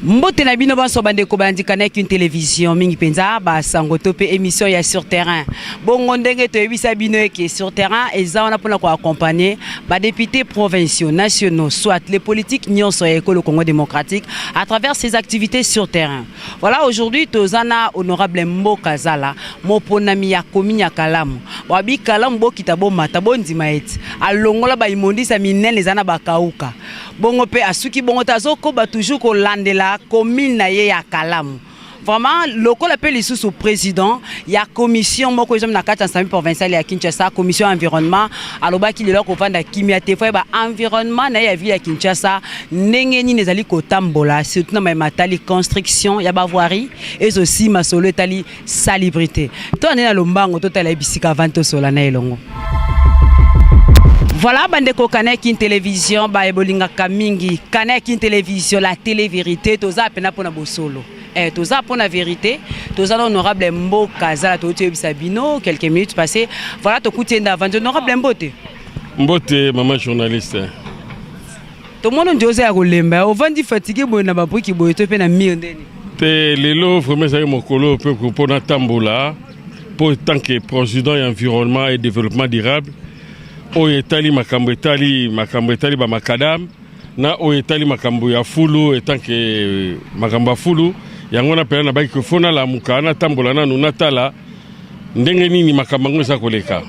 Mbote na bino banso bande ko bandika na une télévision mingi penza ba sango topé émission ya sur terrain. Bongo ndenge to ebisa bino eke sur terrain eza on pona ko accompagner ba députés provinciaux, nationaux, soit les politiques nyonso ya le Congo démocratique à travers ses activités sur terrain. Voilà aujourd'hui tozana honorable Mboka Zala moponami ya komi ya Kalamu. Wabi Kalamu bo kitabo matabo ndima eti. Alongola ba imondisa minene zana bakauka. Bongo pe asuki bongo tazoko ba toujours ko landela commune na ye ya Kalamu. Vraiment loko l'appelle sous président ya commission moko ezom na kati ensemble provincial ya Kinshasa commission environnement aloba ki lelo ko vanda kimia te fa ba environnement na ya ville ya Kinshasa ndenge ni nezali ko tambola surtout na matali construction ya ba voirie et aussi masolo etali salubrité. To na lombango totala bisika vanto sola na elongo. Voilà, bandeko Kanek in télévision, ba ebolinga kamingi, Kanek in télévision, la télé-vérité, toza pena pona bosolo. Toza pona vérité, toza l'honorable Mboka Zala, toza Sabino, quelques minutes passées. Voilà, to koutienda avant, honorable Mbote. Mbote, maman journaliste. Tout le monde dit à Golemba, au vent du fatigué, bon, n'a pas pris qui boit, tu peux na miondeni. Te lelo, vraiment, ça y est, mon colo, pour na tambola, pour tant que président et environnement et développement durable. Oyetali makambo etali ba makadam na oyetali makambo ya fulu etanke makambo ya fulu yango na pela na baki kofona la mukana tambola na nunatala ndenge nini makambo ngisa koleka.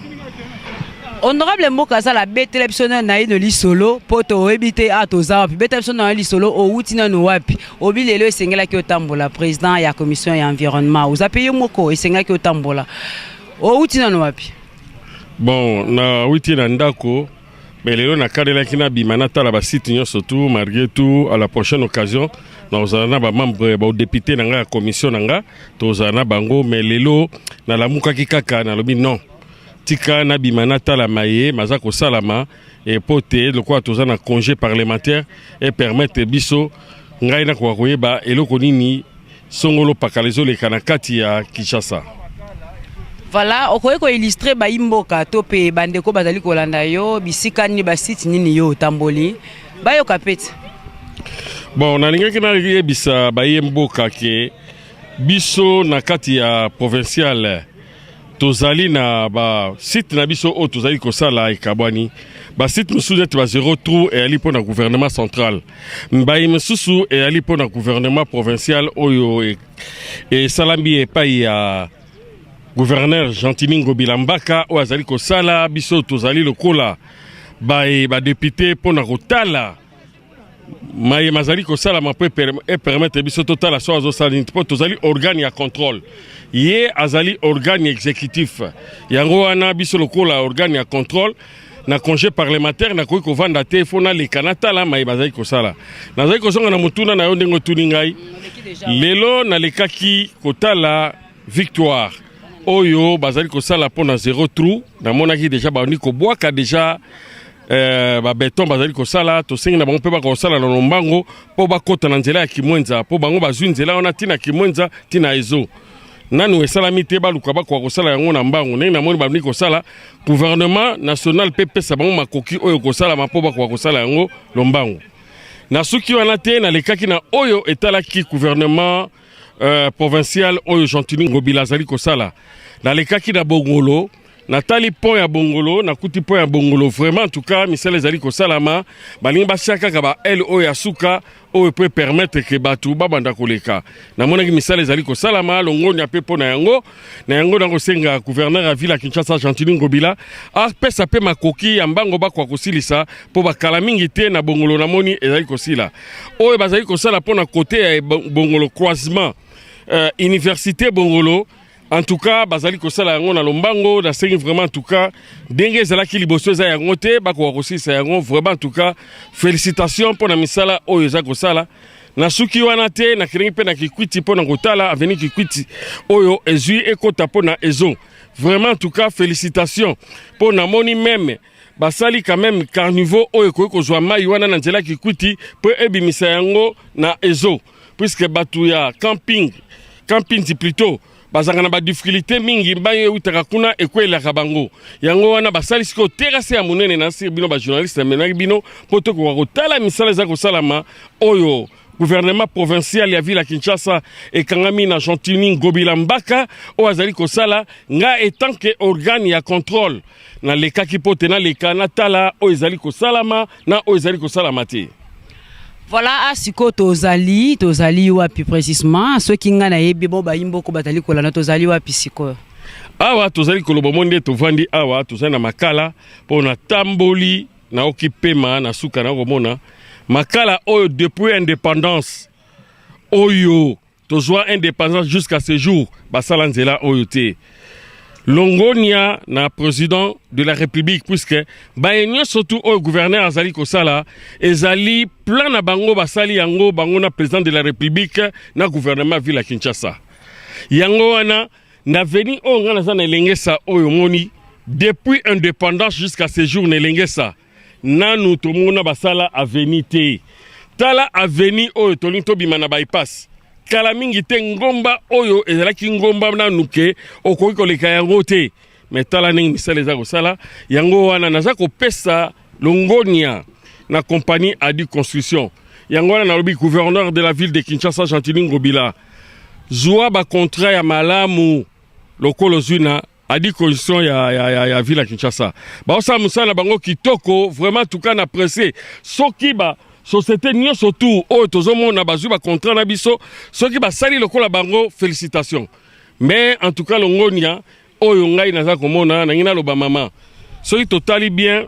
Honorable Mboka Zala betele bisona na ino li solo poto ebite atoza wapi betele bisona na li solo o utina no wapi obilelo esengela ki otambola président ya commission ya environnement uzapeyo moko esengela ki otambola o utina no wapi. Bon, na witi na ndako, mais lelo na kadela kina bimanata la basite nyo surtout malgré tout à la prochaine occasion, nous allons ba membre ba député na nga commission na nga, tozana bango mais lelo na la muka kikaka na lobi non. Tika na bimanata la maye, mazako salama et poté le quoi tozana congé parlementaire et permettre biso ngai na kwa koyeba eloko nini songolo pakalezo le kanakati ya Kinshasa. Voilà, okoye ko illustrer ba Mboka tope bandeko bazali kolanda yo bisika ni basite nini yo tamboli ba yo kapeti. Bon, na linga kina yebisa ba Mboka ke biso na kati ya provincial tozali na ba site na biso o tozali ko sala ikabwani ba site musuzu te ba zéro trou et ali pona gouvernement central ba musuzu et ali pona gouvernement provincial oyo et salambi e pa ya gouverneur Gentini Ngobilambaka ou azali ko sala biso tozali lokola ba député pona kotala maye mazali ko sala ma peut permettre biso totala so azo sala ntipo tozali organe ya contrôle ye azali organe exécutif yango wana biso lokola organe ya contrôle na congé parlementaire na ko vanda te fona le kanata la maye bazali ko sala nazali ko songa na mutuna na yo ndengo tuningai lelo na lekaki kotala victoire Oyo, bazali ko sala pona zéro trou, na monaki déjà ba ni ko boaka déjà ba béton bazali ko sala to sengi na bango pe ba ko sala na lombango po ba kota na nzela ya Kimwenza po bango bazwi nzela ona tina Kimwenza tina ezo. Nanu esala mite ba luka ba ko sala yango na mbango ne na moni ba ni ko sala gouvernement national PP sa bango makoki oyo ko sala ma po ba ko sala yango lombango. Na suki wana te na lekaki na oyo etala ki gouvernement provincial oyo Gentini Ngobilazali kosala na lekaki na Bongolo natali pont ya Bongolo na kuti pont ya Bongolo vraiment en tout cas misala ezali kosalama balingi basiaka ka ba el oyo asuka oyo peut permettre que batu babanda koleka na monaki misala ezali kosalama longo nya pe pona yango na yango nango senga gouverneur ya ville ya Kinshasa Gentini Ngobila a pesa pe makoki ya mbango ba kwa kosilisa po bakala mingi te na Bongolo na moni ezali kosila oyo bazali kosala pona côté ya Bongolo croisement université Bongolo en tout cas bazali kosala yango na lombango na sengi vraiment en tout cas denge ezalaki liboso eza yango te bako kosisa yango vraiment en tout cas félicitations pour na misala oyo eza kosala na suki wana te na kirengi pe na kikwiti po na kotala avenir kikwiti oyo ezui ekota po na ezo vraiment en tout cas félicitations pour na moni même basali quand même carnivore oyo ko zwa mai wana na nzela kikwiti po ebimisa yango na ezo puisque batu ya camping plutôt bazanga na ba difficulté mingi mbaye utaka kuna ekwela kabango yango wana basali siko terrasse ya munene na sir bino ba journaliste menaki bino poto ko kotala misala za ko salama oyo gouvernement provincial ya ville ya Kinshasa ekangami na Gentini Ngobila Mbaka o azali kosala nga etant que organe ya contrôle na leka kipote na leka na tala o ezali kosalama na o ezali kosalama te. Voilà, asiko tozali wapi précisément ceux qui nga na yebi bo bayimbo ko batali kolana tozali wapi siko. Awa tozali koloba monde tovandi awa tozali na makala pona tamboli na okipema na suka na komona makala oyo depuis indépendance oyo tozwa indépendance jusqu'à ce jour basala nzela oyo te longonia na président de la république puisque baenyo surtout au gouverneur azali kosala ezali plan na bango basali yango bango na président de la république na gouvernement ville ya Kinshasa yango wana na veni o ngana za na elengesa oyo moni depuis indépendance jusqu'à ce jour na elengesa nanu tomona basala aveni te tala aveni oyo tolinto bimana bypass kala mingi te ngomba oyo ezalaki ngomba nanu ke okoki koleka yango te mais tala ningi misala eza kosala yango wana naza kopesa longonia na compagnie Adi Construction yango wana nalobi gouverneur de la ville de Kinshasa Gentini Ngobila zwa ba contrat ya malamu lokolo zuna Adi Construction ya ville ya Kinshasa ba osa musala bango kitoko vraiment tout cas na pressé soki ba société nyonso tout oyo tozomona bazwi ba contrat na biso soki basali lokola bango félicitations mais en tout cas longonia oyo ngai naza komona na ngina loba mama soki totali bien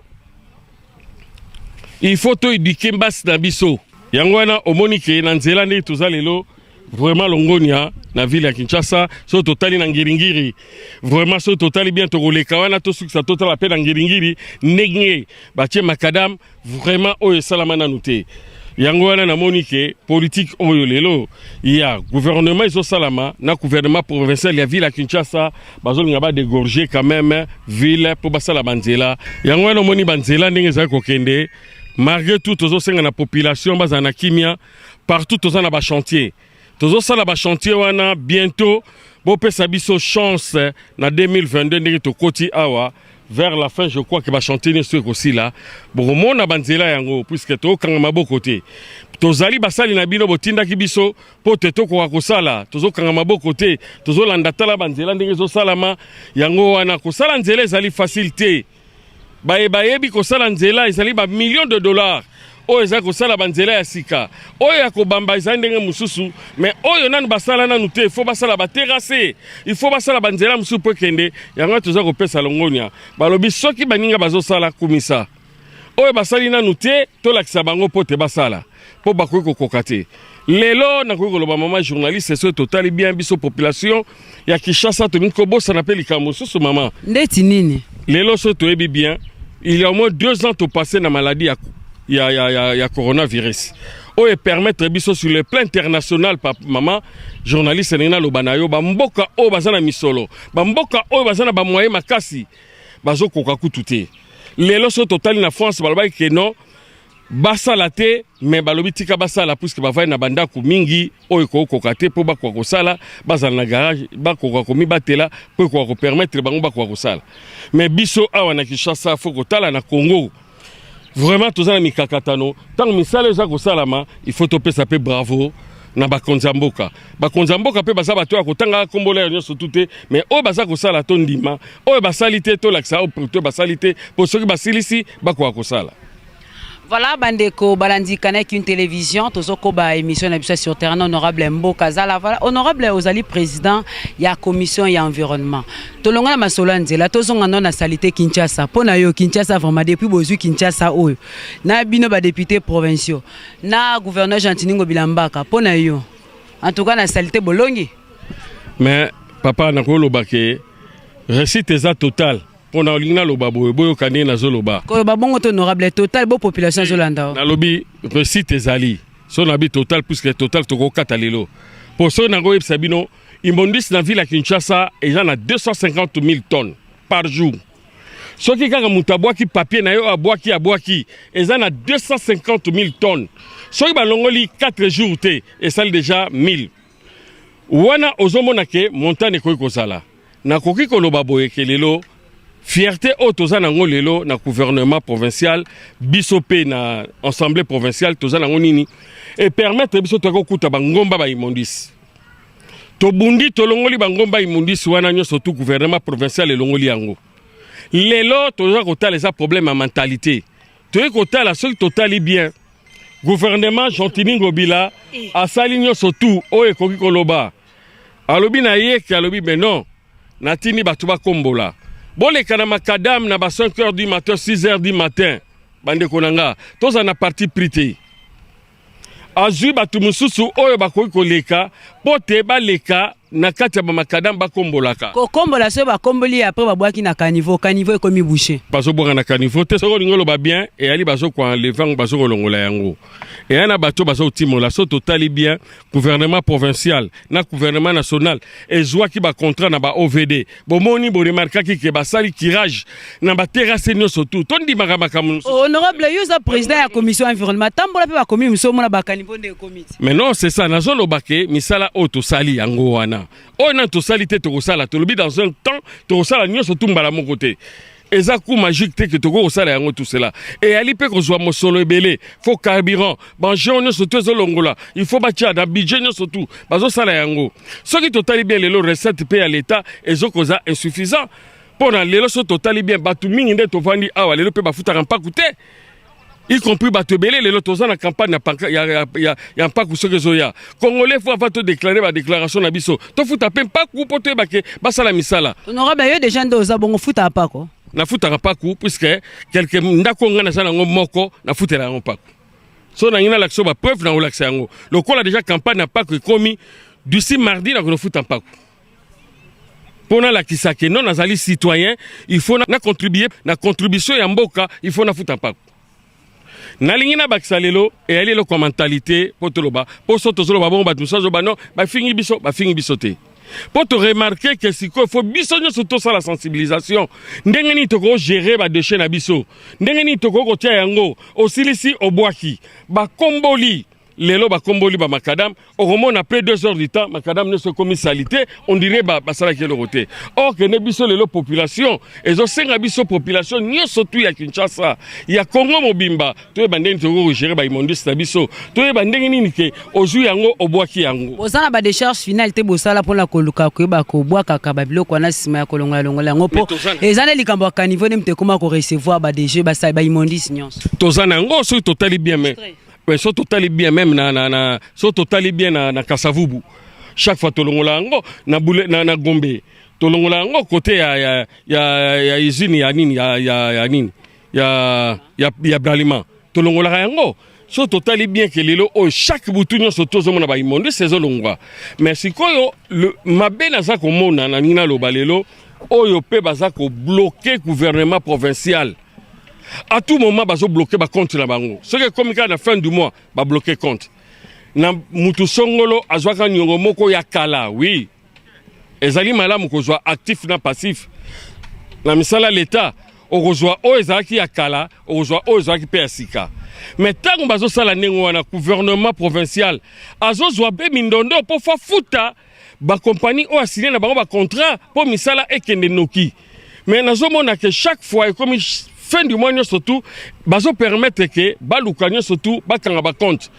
il faut to éduquer mbasi na biso yango wana omoni ke na nzela nde tozalelo vraiment longonia na ville ya Kinshasa so totali na ngiringiri vraiment so totali bien tokoleka wana to sukisa totala pe na ngiringiri ndenge batie makadam vraiment oyo salama nanu te yango wana namoni ke politique oyo lelo ya gouvernement iso salama na gouvernement provincial ya ville ya Kinshasa bazolinga ba dégorger quand même ville pour basala banzela yango wana moni banzela ndenge za kokende malgré tout tozosenga na population bazana kimia partout tozana ba chantier tozo sala ba chantier wana bientôt bo pesa biso chance na 2022 ndenge to koti awa vers la fin je crois que ba chantier ne soit aussi là bon mona banzela yango puisque to kanga maboko te tozali basali na bino botinda ki biso pote to ko kosala tozo kanga maboko te tozo landa tala banzela ndenge zo salama yango wana ko sala nzela ezali facilité bayebi ko sala nzela ezali ba millions de dollars oyo eza kosala banzela ya sika oyo ya kobamba eza ndenge mususu mais oyo nanu basala nanu te il faut basala baterrasse il faut basala banzela mususu po kende yango toza kopesa longonia balobi soki baninga bazosala kumisa oyo basali nanu te tolakisa bango po te basala po bakoki kokoka te lelo nakoki koloba mama journaliste so totali bien biso population ya Kinshasa tolingi kobosana pe likambo mosusu mama ndeti nini lelo so toyebi bien il y a au moins 2 ans to passé na maladie ya coronavirus oyo permettre biso sur le plan international pa mama journaliste nena lobanayo ba mboka oyo bazana misolo ba mboka oyo bazana ba moyen makasi bazokoka kutu te lelo so totali na France baloba ke non basala te mais balobi tika basala puisque bavai na bandako mingi oyo kokoka te po bakwa kosala bazala na garage bakoka komi batela po ko permettre bango bakwa kosala mais biso awa na Kinshasa foko tala na Congo vraiment tozana mikakatano tant misala za kosalama il faut topesa pe bravo na bakonzamboka pe baza bato ya kotanga kombola ya nyonso tute mais oyo baza kosala to ndima oyo basalite to lakisa oyo basalite po soki basilisi bakwa kosala. Voilà, bandeko balandi kanek une télévision tozoko ba émission na biso sur terrain honorable Mboka Zala voilà honorable Ozali président ya commission ya environnement tolonga na masolo nzela tozonga na salité Kinshasa pona yo Kinshasa vraiment depuis bozu Kinshasa oyo na bino ba député provinciaux na gouverneur Gentini Ngobila Mbaka pona yo en tout cas na salité bolongi mais papa na ko lobake récite eza total on a olingna loba boyo kane na zoloba ko ba bongo to honorable total bo population zolanda na lobi récite ezali so na bi total puisque total to ko katalelo pour so na go ebsabino imondis na ville ya Kinshasa eza na 250 000 tonnes par jour soki kaka mutabwa ki papier na yo abwaki eza na 250 000 tonnes soki balongoli 4 jours te esali déjà 1000 wana ozomona ke montagne ko kozala na koki koloba boye kelelo fierté oyo toza nango lelo na gouvernement provincial biso pe na assemblée provinciale toza nango nini et permettre biso tokokuta bangomba ba immondisi tobundi tolongoli bangomba immondisi wana nyonso tout gouvernement provincial elongoli yango lelo toza kotala eza problème ya mentalité toyei kotala soki totali bien gouvernement Jean-Tini Ngobila asali nyonso tout oyo ekoki koloba alobi na yeke alobi mais non natini bato bakombola boleka na makadam na ba 5h du matin 6h du matin bandeko nanga toza na parti prité azwi bato mosusu oyo bakoki koleka po te baleka na kati ya bamakadam bakombolaka kokombola so bakomboli après babwaki na caniveau ekomi bouché bazobwaka na caniveau te soko olingi oloba bien eyali bazokoenlevango bazokolongola yango eya na bato bazotimola so totali bien gouvernement provincial na gouvernement national ezwaki bacontrat na ba-OVD bomoni boremarkaki ke basali kirage na baterrasse nyonso tu tondimaka makambo honorable yoza président ya commission environnement tambola mpe bakomi miso omona bacaniveau nde ekomiti mais non c'est ça nazoloba ke misala oyo tosali yango wana oyo na tosali te tokosala tolobi dans un temps tokosala nyonso tu mbala moko te eza coup magique te ke tokosala yango tout cela eyali mpe kozwa mosolo ebele fo carburant bangeon nyonso tu ezolongola il faut batia na budget nyonso tu bazosala yango soki totali bien lelo recette mpe ya l'état ezokoza insuffisant mpona lelo so totali bien bato mingi nde tovandi awa lelo mpe bafutaka mpaku te y compris bato ebele lelo toza na campagne ya mpaku soki ezoya congolais fo ava todeklare badéclaration na biso tofuta mpe mpaku mpo toyebake basala misala honorable yo déjà nde oza bongo futa mpako nafutaka mpaku puisque quelque ndako nga naza nango moko nafutela yango mpaku so nangi nalakisa bapreuve na kolakisa yango lokola déjà campagne ya mpaku ekomi d'ici mardi nakonofuta mpaku mpo nalakisa ke non nazali citoyen il faut na contribuer na contribution ya mboka il faut nafuta mpaku nalingi na bakisa lelo eyali eloko ya mentalité mpo toloba mpo so tozoloba bongo bato mosusu azoba non bafingi biso te mpo toremarke ke sikoyo fo biso nyonso tosala sensibilisation ndenge nini tokogere badeshe na biso ndenge nini tokoki kotia yango osilisi obwaki bakomboli lelo bakomboli bamakadam okomona après 2 heures du temps makadam nyonso ekomi salité on dirait basalaki eloko te or kende biso lelo population ezosenga biso population nyonso tu ya Kinshasa ya Congo mobimba toyeba ndenge tokoki kogere baimondisi na biso toyeba ndenge nini ke ozwi yango obwaki yango bozala badecharge finale te bosala mpona koluka koyeba kobwakaka babiloko wana nsima ya kolongola yango mpo eza na likambo ya caniveau nde moto ekoma korecevoir badege basala baimondisi nyonso toza na yango soki totali bien mais so totali bien même so totali bien na Kasavubu chaque fois tolongola yango na Gombe tolongola yango côté ya usine ya nini ya nini ya Bralima tolongola yango so totali bien ke lelo o chaque butu nyonso tozomona ba imondi sezolongwa mais sikoyo mabe naza komona na nina loba lelo oyo pe baza ko bloquer gouvernement provincial. À tout moment, ils ont bloqué le compte. Ce qui est comme à la fin du mois, ils ont bloqué le compte. Na mutu songolo, azwaka nyongo moko ya kala, oui. Ezali malamu kozwa actif na passif. Na misala l'État, ozwa o ezaki ya kala, ozwa o ezaki pe ya sika. Mais tant que bazo sala nengo wana gouvernement provincial, azozwa be mindondo po fa futa ba compagnie o assigné na bango ba contrat po misala ekende noki. Mais nazomona que chaque fois comme fin du mois surtout bazo permettre que balukanyo surtout bakanga ba compte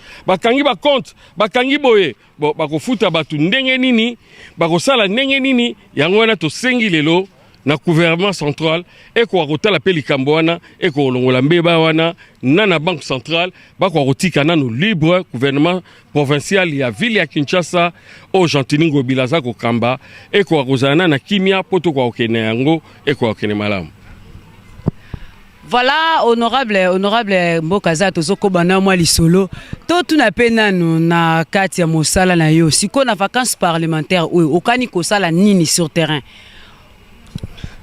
bakangi boye bon bakofuta batu ndenge nini bakosala ndenge nini yango wana to sengi lelo na gouvernement central eko akotala pe likambo wana eko olongola mbeba wana na banque centrale bako akotika nano libre gouvernement provincial ya ville ya Kinshasa o Jean-Tini Ngobila za kokamba eko akozana na kimia poto kwa okene yango eko okene malamu. Voilà, honorable Mbokaza tozoko bana mwa lisolo to tuna pena no na kati ya mosala na yo siko na vacances parlementaires ou okani ko sala nini sur terrain.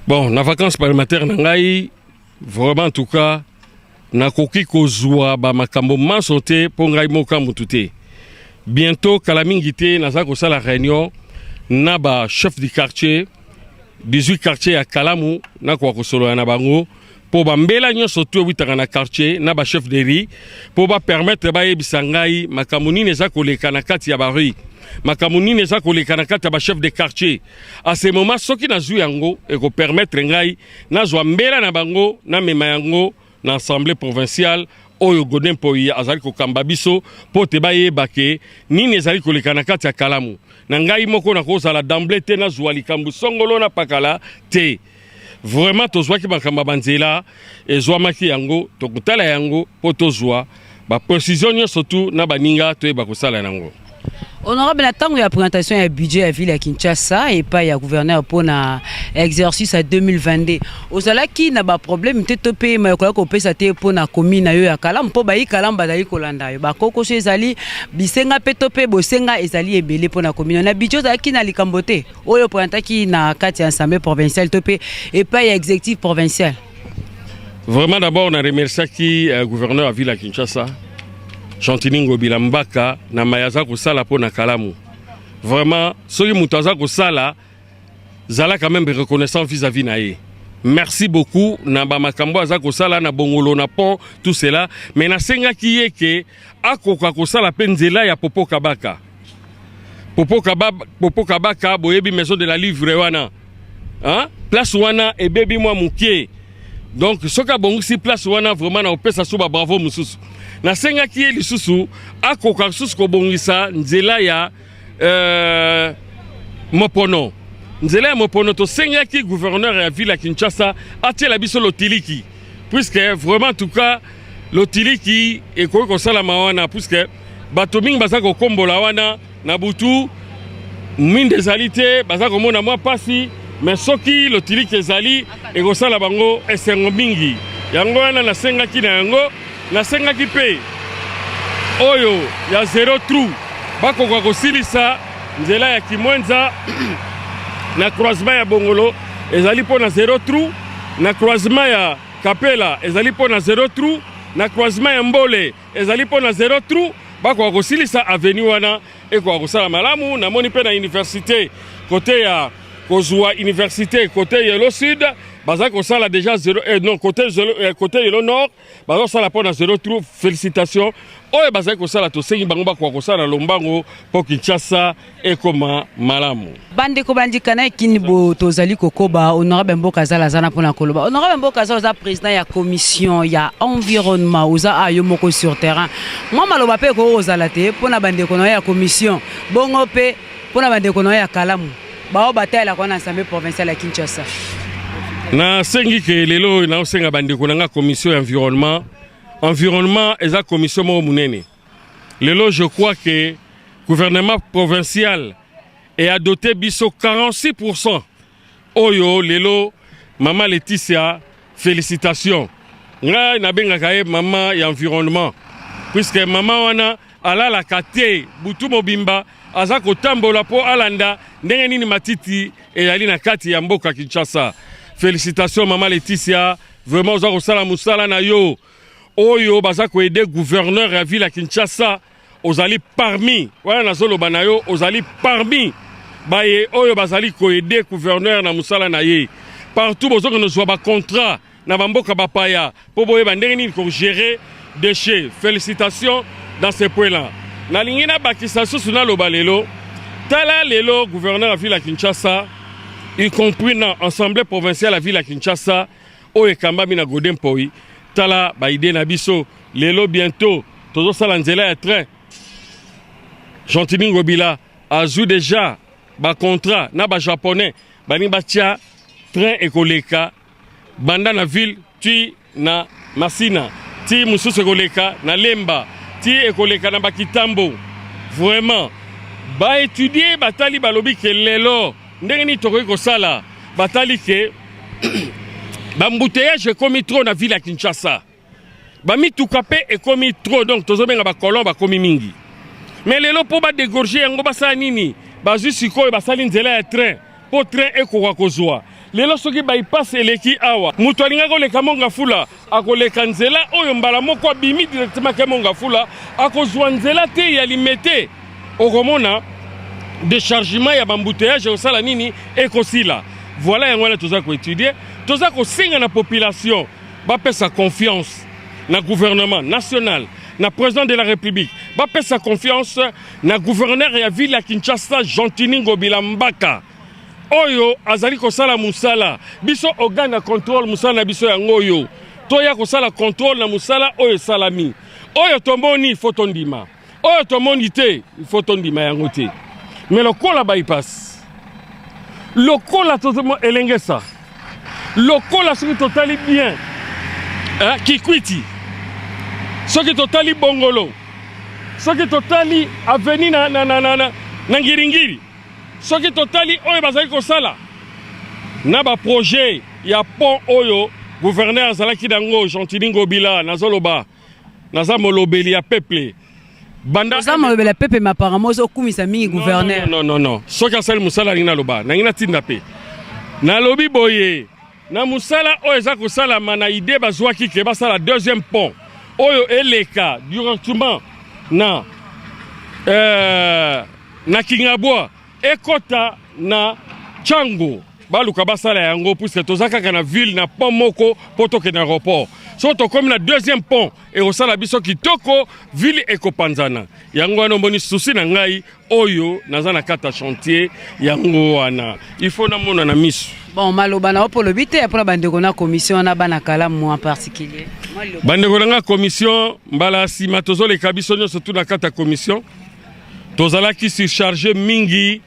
Bon, na vacances parlementaires na ngai vraiment en tout cas na koki kozwa ba makambo mansote po ngai mokambo tuté. Bientôt kala mingi te naza ko sala réunion na ba chef du quartier 18 quartiers ya Kalamu na ko solo na bango pour bambela nyonso tu witaka na quartier na ba chef de riz pour ba permettre ba yebisa ngai makamuni neza koleka na kati ya bari makambo nini eza koleka na kati ya chef de quartier. À ce moment soki nazwi yango eko permettre ngai nazwa mbela na bango na mema yango na assemblée provinciale oyo Godin Poi azali kokamba biso po te bayeba ke nini ezali koleka na kati ya kalamu. Na ngai moko na kozala d'emblée te nazwa likambo songolo na pakala te. Vraiment tozwaki makambo banzela ezwamaki yango tokutala yango po tozwa ba précision nyonso tu na baninga toyeba kosala yango. Honorable, la tango ya présentation ya budget à ville à Kinshasa et pas ya gouverneur pour na exercice à 2022. Ozala ki na ba problème te topé ma ko ko pesa te pour na commune yo ya Kalam po ba yi Kalam bazali kolanda yo. Ba koko so ezali bisenga pe topé bosenga ezali ebele pour na commune. Na budget za ki na likambote. Oyo présenta ki na kati ya assemblée provinciale topé et pas ya exécutif provincial. Vraiment d'abord on a remercié qui gouverneur à ville à Kinshasa. Chantiningo Bilambaka na mayaza kosala po na Kalamu. Vraiment, soki mutaza kosala zala quand même reconnaissant vis-à-vis nae. Merci beaucoup na ba makambo aza kosala na bongolo na pont tout cela, mais na senga ki yeke akoka kosala penzela ya Popo Kabaka. Popo Kabaka boyebi maison de la livre wana. Hein? Place wana et baby moi mukie. Donc soka bongi place wana vraiment na opesa suba bravo mususu. Na senga ki lisusu akoka susu ko bongisa nzela ya Mopono. Nzela ya Mopono to senga ki gouverneur ya ville à Kinshasa atie la biso lotiliki. Puisque vraiment en tout cas lotiliki e ko sala mawana puisque bato mingi baza ko kombola wana na butu minde zalité baza ko mona moi pasi mais soki lotiliki ezali e ko sala bango esengo mingi. Yango wana na senga ki na yango na senga ki pe oyo ya zero trou bako kwa kosilisa nzela ya Kimwenza na croisement ya Bongolo ezali po na zero trou na croisement ya Kapela ezali po na zero trou na croisement ya Mbole ezali po na zero trou bako kwa kosilisa avenue wana e kwa kosala malamu na moni pe na université côté ya kozwa université côté Yellow Sud baza kosala déjà zéro non côté Yellow Nord baza kosala pona zéro trou félicitations oyo baza kosala to sengi bango ba kwa kosala lombango po Kinshasa ekoma malamu bande ko bandikana kinbo tozali kokoba honorable Mboka Zala zana pona koloba honorable Mboka Zala président ya commission ya environnement oza ayo moko sur terrain moi maloba pe ko ozala te pona bande ko ya commission bongo pe pona bande ko ya Kalamu bao bataille la kona assemblée provinciale à Kinshasa. Na sengi ke lelo na osenga bandeko na commission environnement eza commission mo munene. Lelo je crois que gouvernement provincial est a doté biso 46%. Oyo lelo maman Laetitia félicitations. Nga na benga kaye maman ya environnement puisque maman wana ala la kate butu mobimba aza kotambola po alanda ndenge nini matiti eyali na kati ya mboka Kinshasa. Félicitations maman Laetitia, vraiment oza kosala musala na yo. Oyo baza ko aider gouverneur ya ville à Kinshasa, ozali parmi, wana nazoloba na yo, ozali parmi baye oyo bazali ko aider gouverneur na musala na ye. Partout bozo ko nozwa ba contrat na bamboka bapaya po boye ba ndenge nini ko gérer déchets. Félicitations dans ce point-là. Na lingina bakisa susu na loba lelo, tala lelo gouverneur ya ville à Kinshasa y compris dans l'Assemblée provinciale à la ville à Kinshasa, où est Kambami na Godin Poi, tala baïdé na biso, lelo bientôt, todo salanzela ya train. Chantiningo Bila a joué déjà ba contrat na ba japonais, bani batia train ekoleka, banda na ville, ti na Masina, ti mususu ekoleka na Lemba, ti ekoleka na Bakitambo. Vraiment, ba étudier batali balobi ke lelo ndenge ni tokoki kosala batali ke bambouteillage ekomi trop na ville ya Kinshasa bamituka pe ekomi trop donc tozobenga bakolon bakomi mingi mais lelo po badégorger yango basala nini bazwi sikoyo basali nzela ya train po train ekoka kozwa lelo soki baipase eleki awa moto alinga koleka Mongafula akoleka nzela oyo mbala moko abimi directement ke Mongafula akozwa nzela te ya limete okomona déchargement ya bambouteillage au sala nini ekosila voilà yango na toza ko étudier toza ko singa na population ba pesa confiance na gouvernement national na président de la République bapesa confiance na gouverneur ya ville ya Kinshasa Gentilini Bilambaka oyo azali kosala musala biso organe na contrôle musala na biso yango oyo toya kosala contrôle na musala oyo salami oyo tomoni fotondima oyo tomoni te fotondima yango te mais lokola bypass lokola tozomo elengesa lokola soki totali bien kikwiti soki totali bongolo soki totali aveni na ngiringiri soki totali oyo bazali kosala na ba projet ya pont oyo gouverneur azalaki nango Gentilini Bila nazoloba naza molobeli ya peuple banda za molobeli ya peuple mais apparemment ozokumisa mingi gouverneur non soki asali musala ningina loba nangina tinda pe na lobi boye na musala oyo eza kosalama na idée bazwaki ke basala deuxième pont oyo eleka directement na Kingabwa ekota na Chango baluka basala yango puisque tozaka na ville na pont moko poto ke na aéroport so to comme na deuxième pont et osala biso kitoko ville ekopanzana yango wana mboni souci na ngai oyo naza na kata chantier yango wana il faut na mona na misu bon maloba na opolo bité pour bandeko na commission na bana kalamu en particulier bandeko na commission mbala sima tozoleka biso nyonso tu na kata commission tozalaki surchargé mingi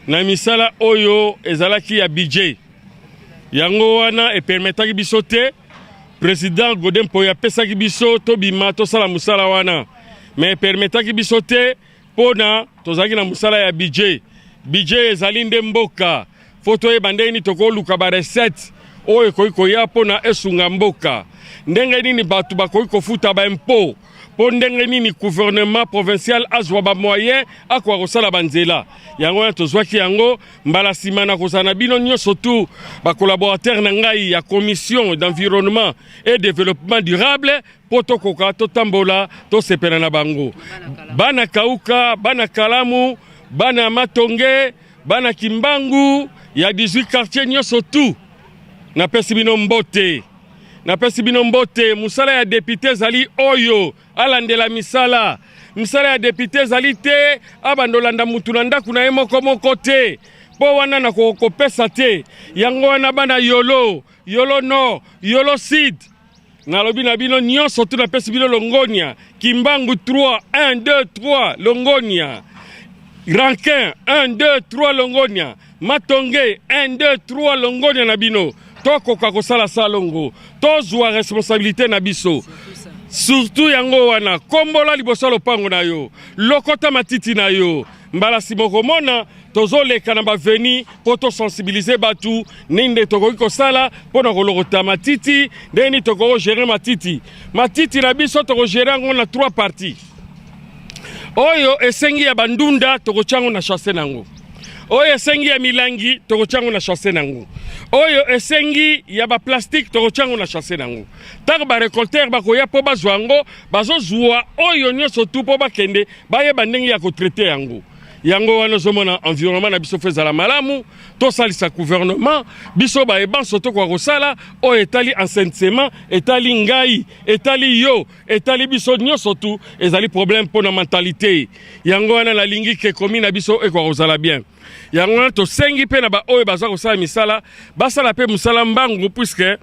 na misala oyo ezalaki ya budget yango wana e permetaki biso te président Godin Mpoya pesaki biso tobima tosala musala wana mais permetaki biso te pona tozalaki na musala ya budget ezali nde mboka foto e bandeni tokoluka ba recette oyo koya pona esunga mboka ndenge nini batu bakoki kofuta ba impôt po ndenge nini gouvernement provincial azwa ba moyen akwa kosala banzela yango ya tozwaki yango mbala sima na kosana bino nyonso tu ba collaborateur na ngai ya commission d'environnement et développement durable po tokoka totambola tosepela na bango bana kauka bana kalamu bana matonge bana kimbangu ya 18 quartiers nyonso tu na pesi bino mbote musala ya député zali oyo alandela misala ya député zali te abandolanda mutu na ndaku na ye moko te po wana na kopesa te yango wana bana yolo nord yolo sud nalobi na bino nyonso tu na pesi bino longonia kimbangu 3 1 2 3 longonia rankin 1 2 3 longonia matonge 1 2 3 longonia na bino tokoka kosala salongo tozwa responsabilité na biso surtout yango wana kombola liboso lopango na yo lokota matiti na yo mbala simoko mona tozoleka na baveni po tosensibiliser batu ninde tokoki kosala pona kolokota matiti ndeni tokoko gérer matiti na biso toko gérer yango na 3 parties oyo esengi ya bandunda tokochango na chasse nango oyo esengi ya milangi tokochango na chasse nango oyo esengi ya ba plastique tokochango na chasse nango taka ba récolteur bakoya po bazwa yango bazozwa oyo nyonso tu po bakende bayeba ndenge ya kotraiter yango wana zomona environnement na biso fezala malamu tosalisa gouvernement biso bayeba soto kwa kosala oyo etali enseignement etali ngai etali yo etali biso nyonso tu ezali problème po na mentalité yango wana na lingi ke komi na biso ekwa kozala bien yango wana tosengi pe na ba oyo baza kosala misala basala pe musala mbangu puisque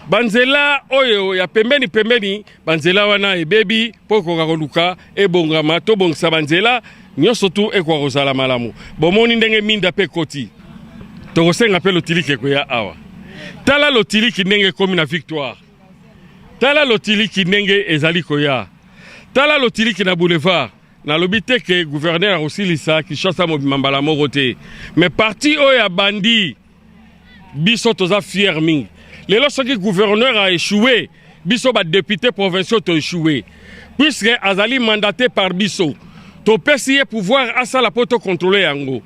banzela oyo ya pembeni banzela wana ebebi po koka koluka ebongama tobongisa banzela nyonso tu ekwa kozala malamu bomoni ndenge minda pe koti tokosenga pe lotiliki koya awa tala lotiliki ndenge komi na victoire tala lotiliki ndenge ezali koya tala lotiliki na boulevard na lobite ke gouverneur osilisa Kinshasa mobima mbala moko te mais parti oyo ya bandi biso toza fier mingi lelo soki gouverneur a échoué biso ba député provinciaux to échoué puisque azali mandaté par biso to pesi pouvoir asala poto contrôler yango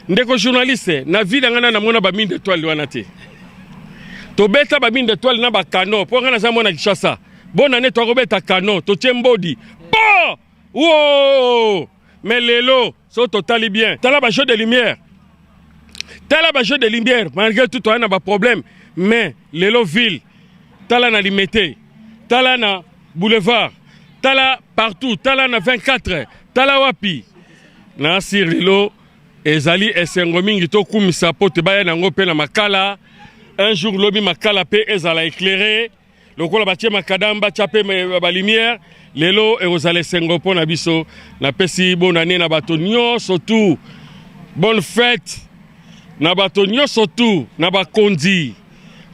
ndeko journaliste na ville ngana na mona ba mine d'étoile wana te to beta ba mine d'étoile na ba kano po ngana za mona Kinshasa bonne année to robeta kano to tiembodi po wow mais lelo so totali bien tala ba jeu de lumière malgré tout on a ba problème mais lelo ville tala na limité tala na boulevard tala partout tala na 24 tala wapi na sir lelo ezali esengo mingi to kumisa po te baya nango pe na makala un jour lobi makala pe ezala éclairé lokola batie makadamba chape ba lumière lelo ezala esengo po na biso na pesi bonne année na bato nyonso tout bonne fête na bato nyonso tout na bakondi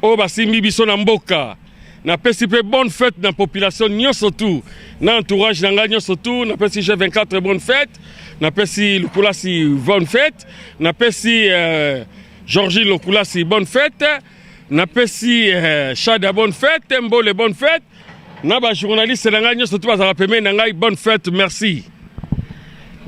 o basimbi biso na mboka na pesi pe bonne fête na population nyonso tout na entourage na nga nyonso tout na pesi G24 bonne fête na pesi Lukulasi bonne fête na pesi Georgie Lukulasi bonne fête na pesi Chada bonne fête Mbole bonne fête na ba journaliste na nga nyonso tout bazala peme na ngai bonne fête merci.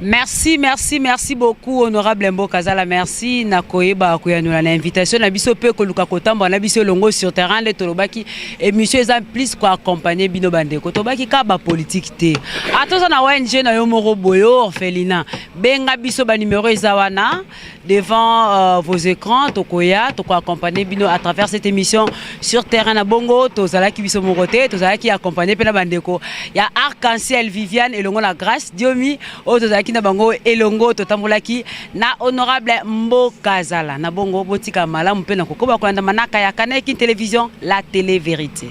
Merci beaucoup honorable Mbo Kazala, merci na koyeba koyanula na invitation na biso pe koluka kotambo na biso longo sur terrain le tolobaki émission eza plus ko accompagner bino bande ko tobaki ka ba politique te atoza na ONG na yo moko boyo orphelina benga biso ba numéro eza wana devant vos écrans tokoya to ko accompagner bino à travers cette émission sur terrain na bongo tozala ki biso moko te tozala ki accompagner pe na bande ko ya Arc-en-Ciel Viviane et longo la grâce Diomi o tozala na bango elongo totambolaki na honorable Mbo Kazala na bongo botika malamu pe na kokoba kolanda manaka ya Kaneki télévision la télé vérité.